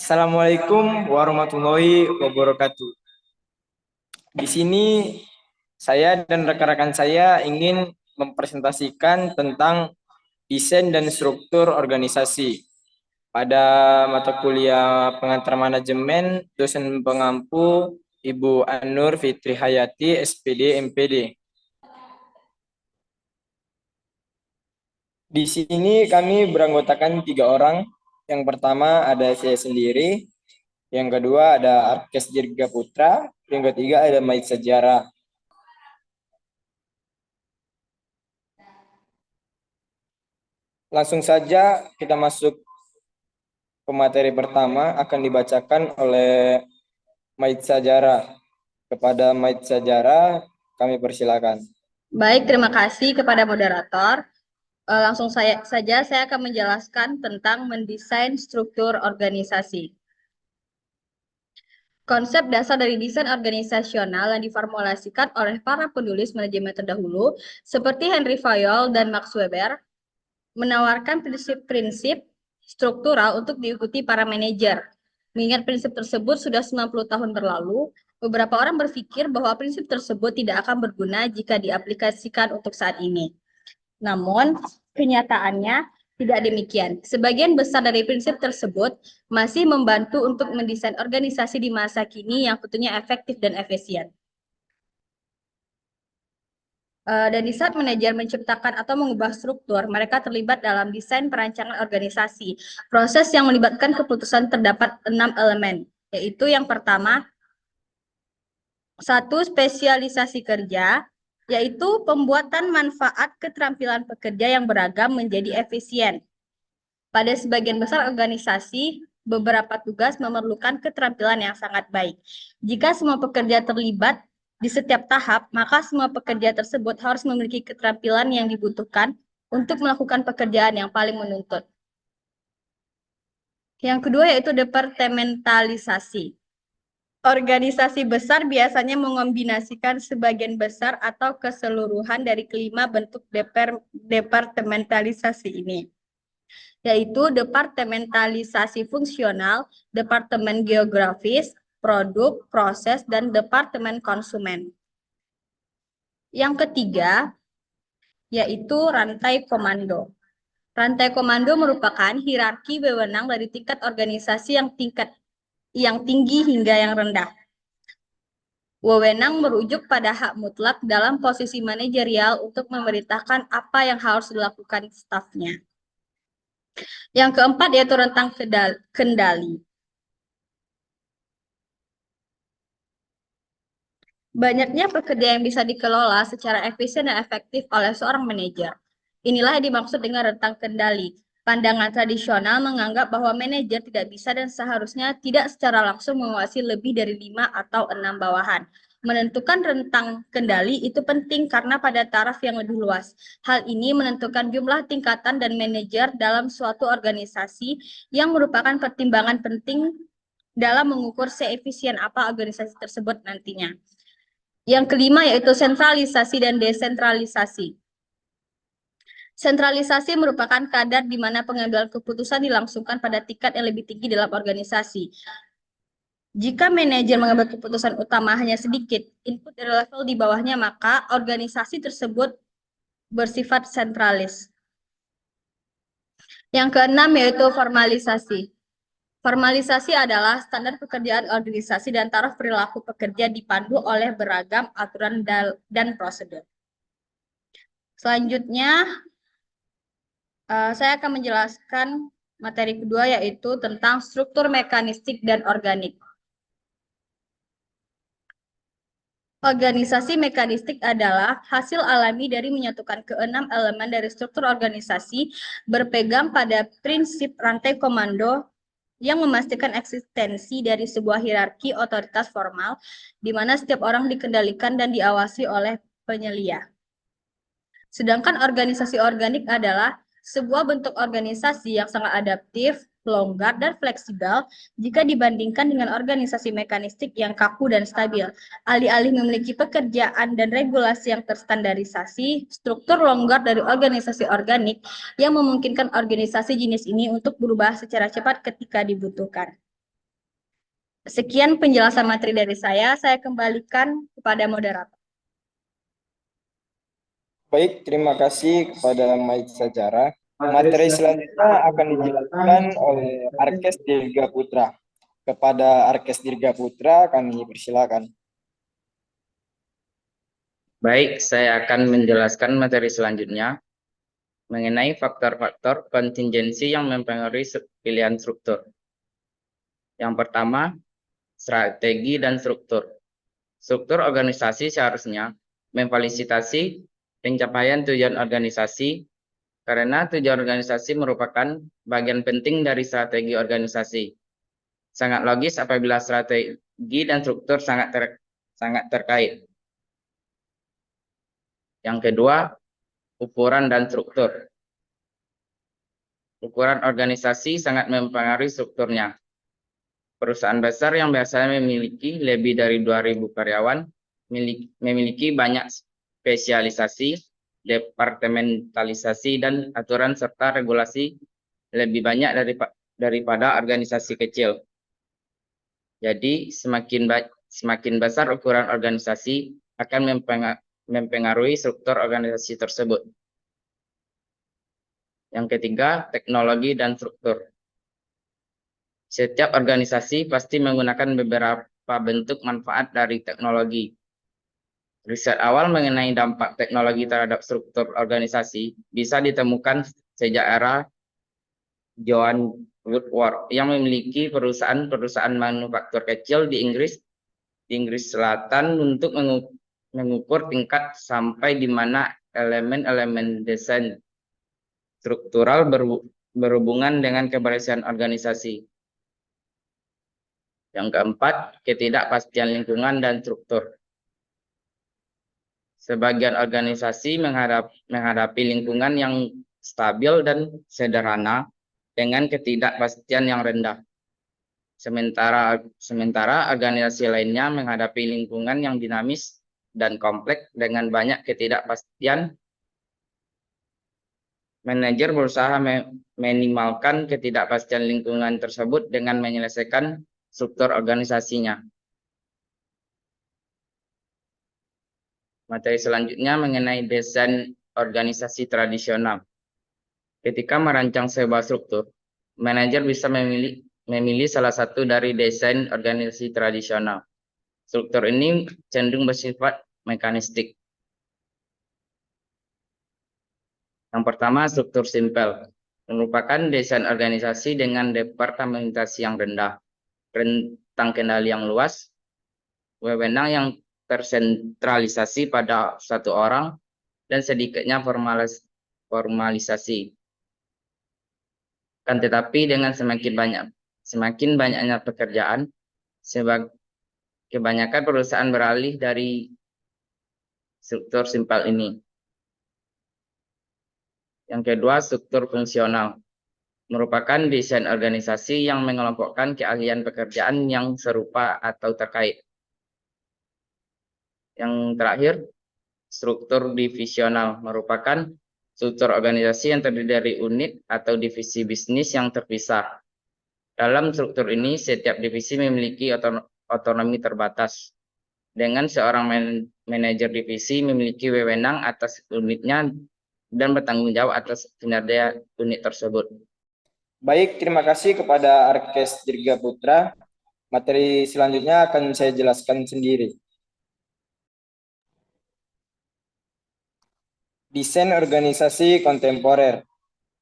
Assalamualaikum warahmatullahi wabarakatuh. Di sini saya dan rekan-rekan saya ingin mempresentasikan tentang desain dan struktur organisasi. Pada mata kuliah pengantar manajemen, dosen pengampu Ibu Anur Fitri Hayati, SPD, MPD. Di sini kami beranggotakan 3 orang. Yang pertama ada saya sendiri, yang kedua ada Arkes Dirga Putra, yang ketiga ada Mait Sejarah. Langsung saja kita masuk ke materi pertama, akan dibacakan oleh Mait Sejarah. Kepada Mait Sejarah, kami persilakan. Baik, terima kasih kepada moderator. Langsung saja saya akan menjelaskan tentang mendesain struktur organisasi. Konsep dasar dari desain organisasional yang diformulasikan oleh para penulis manajemen terdahulu, seperti Henry Fayol dan Max Weber, menawarkan prinsip-prinsip struktural untuk diikuti para manajer. Mengingat prinsip tersebut sudah 90 tahun berlalu, beberapa orang berpikir bahwa prinsip tersebut tidak akan berguna jika diaplikasikan untuk saat ini. Namun, kenyataannya tidak demikian. Sebagian besar dari prinsip tersebut masih membantu untuk mendesain organisasi di masa kini yang tentunya efektif dan efisien. Dan di saat manajer menciptakan atau mengubah struktur, mereka terlibat dalam desain perancangan organisasi. Proses yang melibatkan keputusan terdapat 6 elemen, yaitu yang pertama, 1. Spesialisasi kerja, yaitu pembuatan manfaat keterampilan pekerja yang beragam menjadi efisien. Pada sebagian besar organisasi, beberapa tugas memerlukan keterampilan yang sangat baik. Jika semua pekerja terlibat di setiap tahap, maka semua pekerja tersebut harus memiliki keterampilan yang dibutuhkan untuk melakukan pekerjaan yang paling menuntut. Yang kedua yaitu departementalisasi. Organisasi besar biasanya mengombinasikan sebagian besar atau keseluruhan dari kelima bentuk departementalisasi ini, yaitu departementalisasi fungsional, departemen geografis, produk, proses, dan departemen konsumen. Yang ketiga, yaitu rantai komando. Rantai komando merupakan hierarki wewenang dari tingkat organisasi yang tinggi hingga yang rendah. Wewenang merujuk pada hak mutlak dalam posisi manajerial untuk memerintahkan apa yang harus dilakukan stafnya. Yang keempat yaitu rentang kendali. Banyaknya pekerja yang bisa dikelola secara efisien dan efektif oleh seorang manajer. Inilah yang dimaksud dengan rentang kendali. Pandangan tradisional menganggap bahwa manajer tidak bisa dan seharusnya tidak secara langsung menguasai lebih dari 5 atau 6 bawahan. Menentukan rentang kendali itu penting karena pada taraf yang lebih luas. Hal ini menentukan jumlah tingkatan dan manajer dalam suatu organisasi yang merupakan pertimbangan penting dalam mengukur seefisien apa organisasi tersebut nantinya. Yang kelima yaitu sentralisasi dan desentralisasi. Sentralisasi merupakan kadar di mana pengambilan keputusan dilangsungkan pada tingkat yang lebih tinggi dalam organisasi. Jika manajer mengambil keputusan utama hanya sedikit, input dari level di bawahnya, maka organisasi tersebut bersifat sentralis. Yang keenam yaitu formalisasi. Formalisasi adalah standar pekerjaan organisasi dan taraf perilaku pekerja dipandu oleh beragam aturan dan prosedur. Selanjutnya, saya akan menjelaskan materi kedua yaitu tentang struktur mekanistik dan organik. Organisasi mekanistik adalah hasil alami dari menyatukan keenam elemen dari struktur organisasi berpegang pada prinsip rantai komando yang memastikan eksistensi dari sebuah hierarki otoritas formal di mana setiap orang dikendalikan dan diawasi oleh penyelia. Sedangkan organisasi organik adalah sebuah bentuk organisasi yang sangat adaptif, longgar, dan fleksibel jika dibandingkan dengan organisasi mekanistik yang kaku dan stabil. Alih-alih memiliki pekerjaan dan regulasi yang terstandarisasi, struktur longgar dari organisasi organik yang memungkinkan organisasi jenis ini untuk berubah secara cepat ketika dibutuhkan. Sekian penjelasan materi dari saya kembalikan kepada moderator. Baik, terima kasih kepada Maitza Jara. Materi selanjutnya akan dijelaskan oleh Arkes Dirga Putra. Kepada Arkes Dirga Putra, kami persilakan. Baik, saya akan menjelaskan materi selanjutnya mengenai faktor-faktor kontingensi yang mempengaruhi pilihan struktur. Yang pertama, strategi dan struktur. Struktur organisasi seharusnya memfasilitasi pencapaian tujuan organisasi karena tujuan organisasi merupakan bagian penting dari strategi organisasi. Sangat logis apabila strategi dan struktur sangat terkait. Yang kedua, ukuran dan struktur. Ukuran organisasi sangat mempengaruhi strukturnya. Perusahaan besar yang biasanya memiliki lebih dari 2.000 karyawan memiliki banyak spesialisasi, departementalisasi, dan aturan serta regulasi lebih banyak daripada organisasi kecil. Jadi, semakin besar ukuran organisasi akan mempengaruhi struktur organisasi tersebut. Yang ketiga, teknologi dan struktur. Setiap organisasi pasti menggunakan beberapa bentuk manfaat dari teknologi. Riset awal mengenai dampak teknologi terhadap struktur organisasi bisa ditemukan sejak era Joan Woodward yang memiliki perusahaan-perusahaan manufaktur kecil di Inggris Selatan untuk mengukur tingkat sampai di mana elemen-elemen desain struktural berhubungan dengan keberhasilan organisasi. Yang keempat, ketidakpastian lingkungan dan struktur. Sebagian organisasi menghadapi lingkungan yang stabil dan sederhana dengan ketidakpastian yang rendah. Sementara organisasi lainnya menghadapi lingkungan yang dinamis dan kompleks dengan banyak ketidakpastian. Manajer berusaha meminimalkan ketidakpastian lingkungan tersebut dengan menyelesaikan struktur organisasinya. Materi selanjutnya mengenai desain organisasi tradisional. Ketika merancang sebuah struktur, manajer bisa memilih salah satu dari desain organisasi tradisional. Struktur ini cenderung bersifat mekanistik. Yang pertama, struktur simpel. Merupakan desain organisasi dengan departementasi yang rendah, rentang kendali yang luas, wewenang yang tersentralisasi pada satu orang, dan sedikitnya formalisasi. Kan tetapi dengan semakin banyaknya pekerjaan, kebanyakan perusahaan beralih dari struktur simpel ini. Yang kedua, struktur fungsional. Merupakan desain organisasi yang mengelompokkan keahlian pekerjaan yang serupa atau terkait. Yang terakhir, struktur divisional merupakan struktur organisasi yang terdiri dari unit atau divisi bisnis yang terpisah. Dalam struktur ini, setiap divisi memiliki otonomi terbatas. Dengan seorang manajer divisi memiliki wewenang atas unitnya dan bertanggung jawab atas kinerja unit tersebut. Baik, terima kasih kepada Arkes Dirga Putra. Materi selanjutnya akan saya jelaskan sendiri. Desain organisasi kontemporer.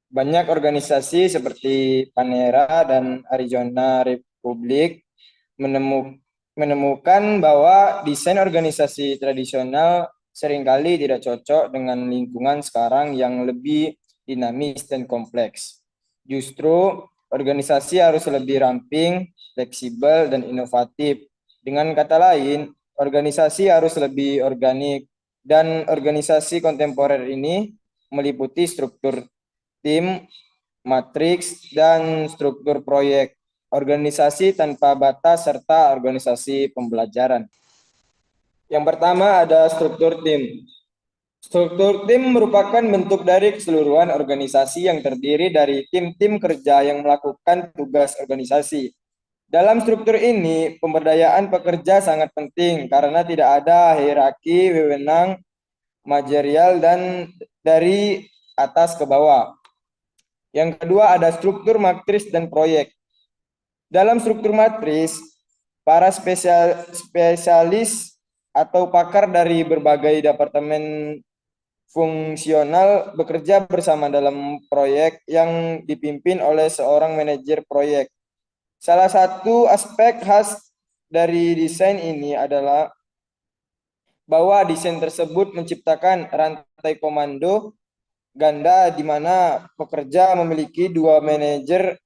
Banyak organisasi seperti Panera dan Arizona Republic menemukan bahwa desain organisasi tradisional seringkali tidak cocok dengan lingkungan sekarang yang lebih dinamis dan kompleks. Justru organisasi harus lebih ramping, fleksibel, dan inovatif. Dengan kata lain, organisasi harus lebih organik, dan organisasi kontemporer ini meliputi struktur tim, matriks, dan struktur proyek, organisasi tanpa batas, serta organisasi pembelajaran. Yang pertama ada struktur tim. Struktur tim merupakan bentuk dari keseluruhan organisasi yang terdiri dari tim-tim kerja yang melakukan tugas organisasi. Dalam struktur ini, pemberdayaan pekerja sangat penting karena tidak ada hierarki wewenang manajerial dan dari atas ke bawah. Yang kedua ada struktur matris dan proyek. Dalam struktur matris, para spesialis atau pakar dari berbagai departemen fungsional bekerja bersama dalam proyek yang dipimpin oleh seorang manajer proyek. Salah satu aspek khas dari desain ini adalah bahwa desain tersebut menciptakan rantai komando ganda di mana pekerja memiliki dua manajer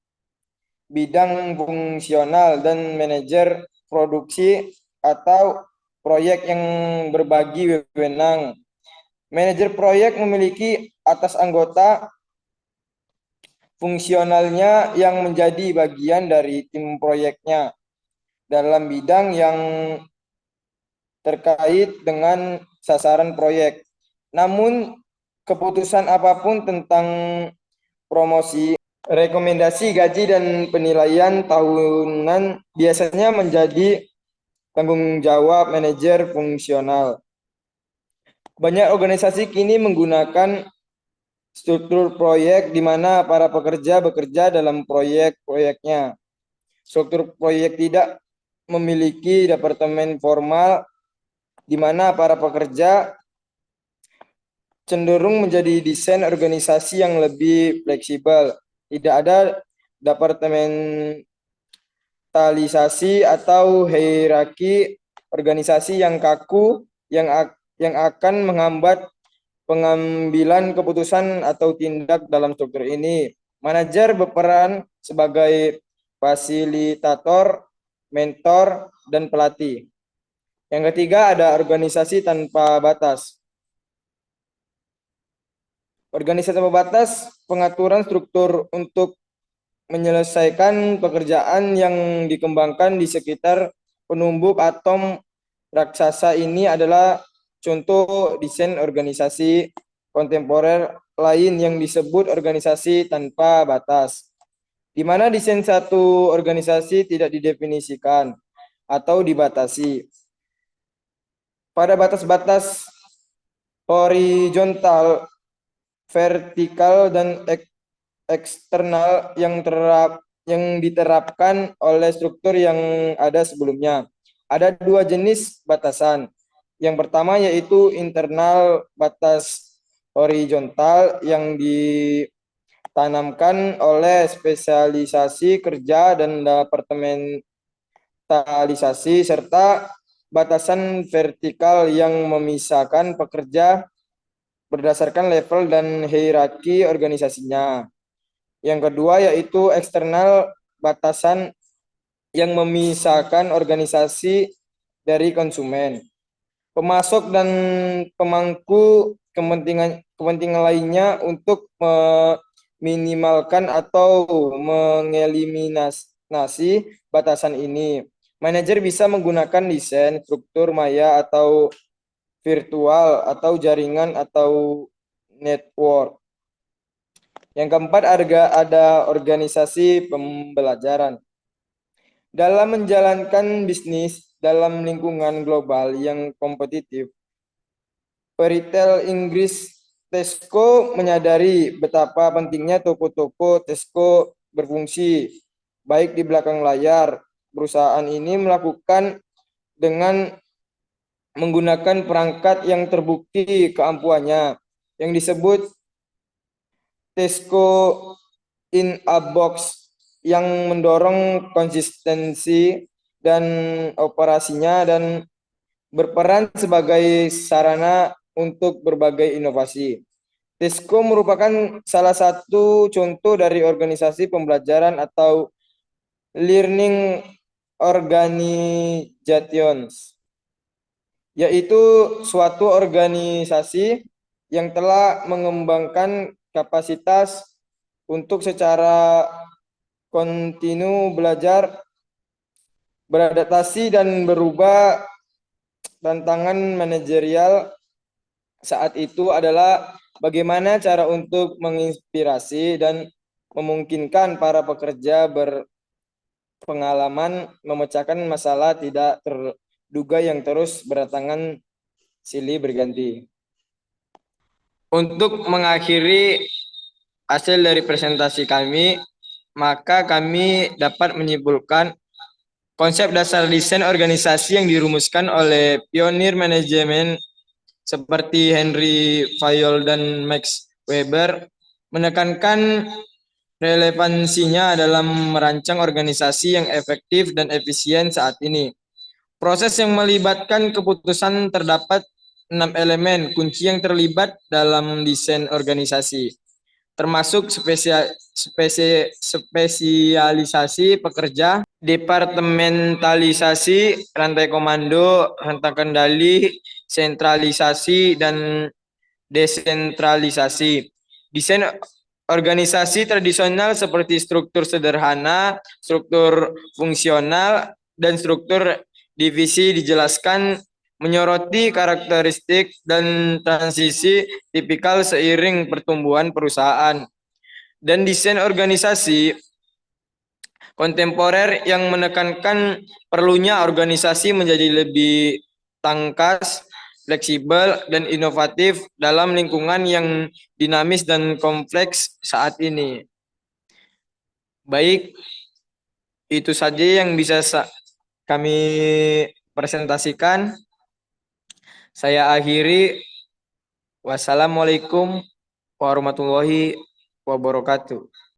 bidang fungsional dan manajer produksi atau proyek yang berbagi wewenang. Manajer proyek memiliki atas anggota fungsionalnya yang menjadi bagian dari tim proyeknya dalam bidang yang terkait dengan sasaran proyek. Namun, keputusan apapun tentang promosi, rekomendasi gaji dan penilaian tahunan biasanya menjadi tanggung jawab manajer fungsional. Banyak organisasi kini menggunakan struktur proyek di mana para pekerja bekerja dalam proyek-proyeknya. Struktur proyek tidak memiliki departemen formal di mana para pekerja cenderung menjadi desain organisasi yang lebih fleksibel. Tidak ada departementalisasi atau hierarki organisasi yang kaku yang akan menghambat pengambilan keputusan atau tindak dalam struktur ini. Manajer berperan sebagai fasilitator, mentor, dan pelatih. Yang ketiga ada organisasi tanpa batas. Organisasi tanpa batas pengaturan struktur untuk menyelesaikan pekerjaan yang dikembangkan di sekitar penumbuk atom raksasa ini adalah contoh desain organisasi kontemporer lain yang disebut organisasi tanpa batas, di mana desain satu organisasi tidak didefinisikan atau dibatasi pada batas-batas horizontal, vertikal, dan eksternal yang diterapkan oleh struktur yang ada sebelumnya. Ada dua jenis batasan. Yang pertama yaitu internal batas horizontal yang ditanamkan oleh spesialisasi kerja dan departementalisasi serta batasan vertikal yang memisahkan pekerja berdasarkan level dan hierarki organisasinya. Yang kedua yaitu eksternal batasan yang memisahkan organisasi dari konsumen, pemasok dan pemangku kepentingan lainnya untuk meminimalkan atau mengeliminasi batasan ini. Manajer bisa menggunakan desain, struktur maya atau virtual atau jaringan atau network. Yang keempat ada organisasi pembelajaran. Dalam menjalankan bisnis dalam lingkungan global yang kompetitif, peritel Inggris Tesco menyadari betapa pentingnya toko-toko Tesco berfungsi baik di belakang layar. Perusahaan ini melakukan dengan menggunakan perangkat yang terbukti keampuannya yang disebut Tesco in a Box yang mendorong konsistensi dan operasinya dan berperan sebagai sarana untuk berbagai inovasi. Tesco merupakan salah satu contoh dari organisasi pembelajaran atau learning organizations, yaitu suatu organisasi yang telah mengembangkan kapasitas untuk secara kontinu belajar, beradaptasi, dan berubah. Tantangan manajerial saat itu adalah bagaimana cara untuk menginspirasi dan memungkinkan para pekerja pengalaman memecahkan masalah tidak terduga yang terus berdatangan silih berganti. Untuk mengakhiri hasil dari presentasi kami, maka kami dapat menyimpulkan konsep dasar desain organisasi yang dirumuskan oleh pionir manajemen seperti Henry Fayol dan Max Weber menekankan relevansinya dalam merancang organisasi yang efektif dan efisien saat ini. Proses yang melibatkan keputusan terdapat 6 elemen kunci yang terlibat dalam desain organisasi, termasuk spesialisasi pekerja, departementalisasi, rantai komando, rantai kendali, sentralisasi, dan desentralisasi. Desain organisasi tradisional seperti struktur sederhana, struktur fungsional, dan struktur divisi dijelaskan menyoroti karakteristik dan transisi tipikal seiring pertumbuhan perusahaan. Dan desain organisasi kontemporer yang menekankan perlunya organisasi menjadi lebih tangkas, fleksibel, dan inovatif dalam lingkungan yang dinamis dan kompleks saat ini. Baik, itu saja yang bisa kami presentasikan. Saya akhiri. Wassalamualaikum warahmatullahi wabarakatuh.